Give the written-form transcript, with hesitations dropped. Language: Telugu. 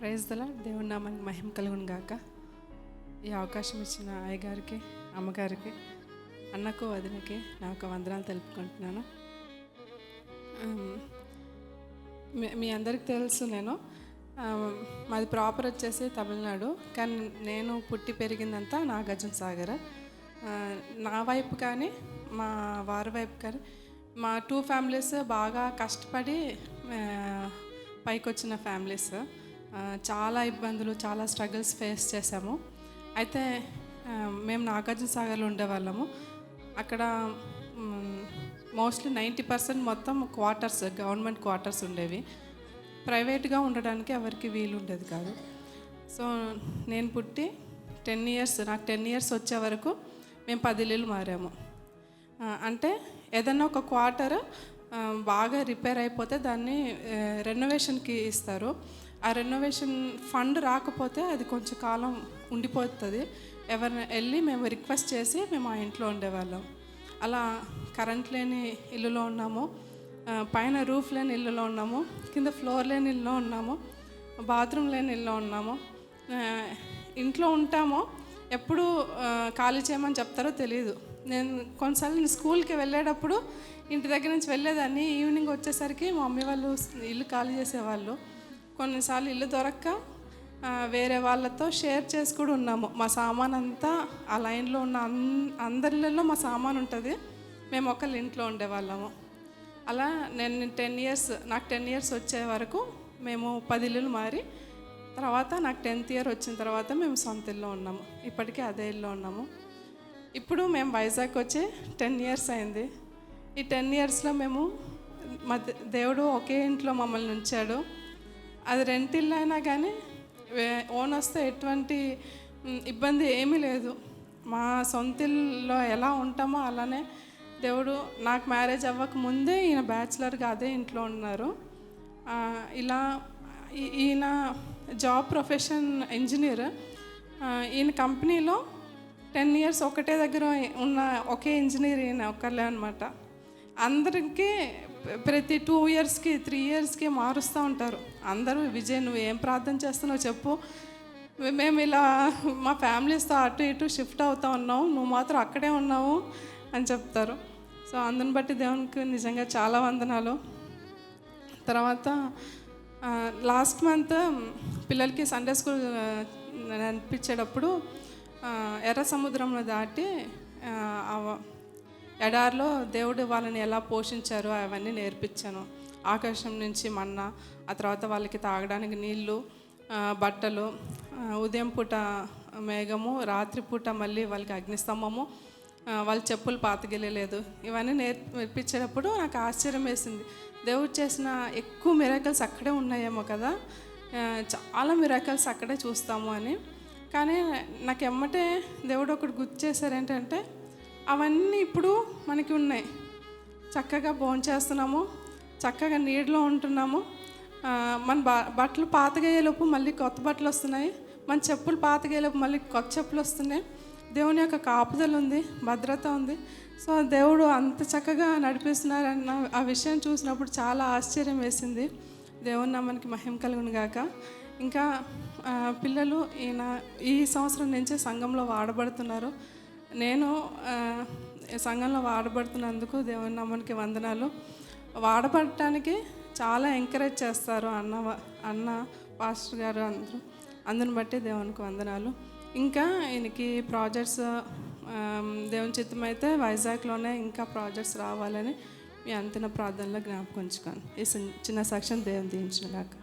Praise the lord. దేవుని నామానికి మహిమ కలుగును గాక. ఈ అవకాశం ఇచ్చిన అయ్యగారికి, అమ్మగారికి, అన్నకు, వదినకి నా యొక్క వందనాలు తెలుపుకుంటున్నాను. మీ అందరికి తెలుసు, మాది ప్రాపర్ వచ్చేసి తమిళనాడు, కానీ నేను పుట్టి పెరిగిందంతా నాగార్జున సాగర్. నా వైపు కానీ మా వారి వైపు కానీ మా 2 ఫ్యామిలీస్ బాగా కష్టపడి పైకి వచ్చిన ఫ్యామిలీస్. చాలా ఇబ్బందులు, చాలా స్ట్రగుల్స్ ఫేస్ చేసాము. అయితే మేము నాగార్జున సాగర్లో ఉండేవాళ్ళము. అక్కడ మోస్ట్లీ 90% మొత్తం క్వార్టర్స్, గవర్నమెంట్ క్వార్టర్స్ ఉండేవి. ప్రైవేట్గా ఉండడానికి ఎవరికి వీలు ఉండేది కాదు. సో నేను పుట్టి 10 ఇయర్స్, నాకు 10 ఇయర్స్ వచ్చే వరకు మేము 10 ఇల్లులు మారాము. అంటే ఏదన్నా ఒక క్వార్టర్ బాగా రిపేర్ అయిపోతే దాన్ని రెనోవేషన్కి ఇస్తారు. ఆ రెనోవేషన్ ఫండ్ రాకపోతే అది కొంచెం కాలం ఉండిపోతుంది. ఎవరిని వెళ్ళి మేము రిక్వెస్ట్ చేసి మేము ఆ ఇంట్లో ఉండేవాళ్ళం. అలా కరెంట్ లేని ఇల్లులో ఉన్నాము, పైన రూఫ్ లేని ఇల్లులో ఉన్నాము, కింద ఫ్లోర్ లేని ఇల్లులో ఉన్నాము, బాత్రూమ్ లేని ఇల్లులో ఉన్నాము. ఇంట్లో ఉంటామో ఎప్పుడు ఖాళీ చేయమని చెప్తారో తెలియదు. నేను కొన్నిసార్లు స్కూల్కి వెళ్ళేటప్పుడు ఇంటి దగ్గర నుంచి వెళ్ళేదాన్ని. ఈవినింగ్ వచ్చేసరికి మా మమ్మీ వాళ్ళు ఇల్లు ఖాళీ చేసేవాళ్ళు. కొన్నిసార్లు ఇల్లు దొరక్క వేరే వాళ్ళతో షేర్ చేసి కూడా ఉన్నాము. మా సామాన్ అంతా ఆ లైన్లో ఉన్న అందరిలో మా సామాన్ ఉంటుంది, మేము ఒకళ్ళ ఇంట్లో ఉండేవాళ్ళము. అలా నేను 10 ఇయర్స్, నాకు 10 ఇయర్స్ వచ్చే వరకు మేము 10 ఇల్లులు మారి, తర్వాత నాకు 10th ఇయర్ వచ్చిన తర్వాత మేము సొంత ఇల్లు ఉన్నాము. ఇప్పటికీ అదే ఇల్లు ఉన్నాము. ఇప్పుడు మేము వైజాగ్ వచ్చి 10 ఇయర్స్ అయింది. ఈ 10 ఇయర్స్లో మేము దేవుడు ఒకే ఇంట్లో మమ్మల్ని ఉంచాడు. అది రెంట్ ఇల్లు అయినా కానీ ఓన్ వస్తే ఎటువంటి ఇబ్బంది ఏమీ లేదు. మా సొంత ఇల్లులో ఎలా ఉంటామో అలానే దేవుడు, నాకు మ్యారేజ్ అవ్వక ముందే ఈయన బ్యాచిలర్గా అదే ఇంట్లో ఉన్నారు. ఇలా ఈయన జాబ్ ప్రొఫెషన్ ఇంజనీర్. ఈయన కంపెనీలో 10 ఇయర్స్ ఒకటే దగ్గర ఉన్న ఒకే ఇంజనీర్ ఈయన ఒక్కర్లే అనమాట. అందరికీ ప్రతి 2 ఇయర్స్కి 3 ఇయర్స్కి మారుస్తూ ఉంటారు. అందరూ విజయ్ నువ్వు ఏం ప్రార్థన చేస్తున్నావు చెప్పు, మేము ఇలా మా ఫ్యామిలీస్తో అటు ఇటు షిఫ్ట్ అవుతూ ఉన్నావు, నువ్వు మాత్రం అక్కడే ఉన్నావు అని చెప్తారు. సో అందుని బట్టి దేవునికి నిజంగా చాలా వందనాలు. తర్వాత లాస్ట్ మంత్ పిల్లలకి సండే స్కూల్ నడిపించేటప్పుడు ఎర్ర సముద్రంలో దాటి ఎడారిలో దేవుడు వాళ్ళని ఎలా పోషించారో అవన్నీ నేర్పించాను. ఆకాశం నుంచి మన్నా, ఆ తర్వాత వాళ్ళకి తాగడానికి నీళ్ళు, బట్టలు, ఉదయం పూట మేఘము, రాత్రిపూట మళ్ళీ వాళ్ళకి అగ్నిస్తంభము, వాళ్ళ చెప్పులు పాతగిలేదు. ఇవన్నీ నేర్పించేటప్పుడు నాకు ఆశ్చర్యం వేసింది. దేవుడు చేసిన ఎక్కువ మిరాకిల్స్ అక్కడే ఉన్నాయేమో కదా, చాలా మిరాకిల్స్ అక్కడే చూస్తాము అని. కానీ నాకు ఎమ్మటే దేవుడు ఒకటి గుర్తు చేశారు. ఏంటంటే అవన్నీ ఇప్పుడు మనకి ఉన్నాయి. చక్కగా భోంచేస్తున్నాము, చక్కగా నీడలో ఉంటున్నాము, మన బట్టలు పాతగయ్యేలోపు మళ్ళీ కొత్త బట్టలు వస్తున్నాయి, మన చెప్పులు పాతగయ్యేలోపు మళ్ళీ కొత్త చెప్పులు వస్తున్నాయి. దేవుని యొక్క కాపుదల ఉంది, భద్రత ఉంది. సో దేవుడు అంత చక్కగా నడిపిస్తున్నారన్న ఆ విషయం చూసినప్పుడు చాలా ఆశ్చర్యం వేసింది. దేవుని నామానికి మహిమ కలుగును గాక. ఇంకా పిల్లలు ఈ సంవత్సరం నుంచే సంఘంలో వాడబడుతున్నారు. నేను సంఘంలో వాడబడుతున్నందుకు దేవుని నామానికి వందనాలు. వాడబడటానికి చాలా ఎంకరేజ్ చేస్తారు అన్న పాస్టర్ గారు అందరూ. అందుని బట్టి దేవునికి వందనాలు. ఇంకా ఈయనకి ప్రాజెక్ట్స్ దేవుని చిత్తమైతే వైజాగ్లోనే ఇంకా ప్రాజెక్ట్స్ రావాలని మీ అంతిమ ప్రార్థనలో జ్ఞాపకం ఉంచుకోండి. ఈ చిన్న సాక్ష్యం దేవుని దీవించుగాక.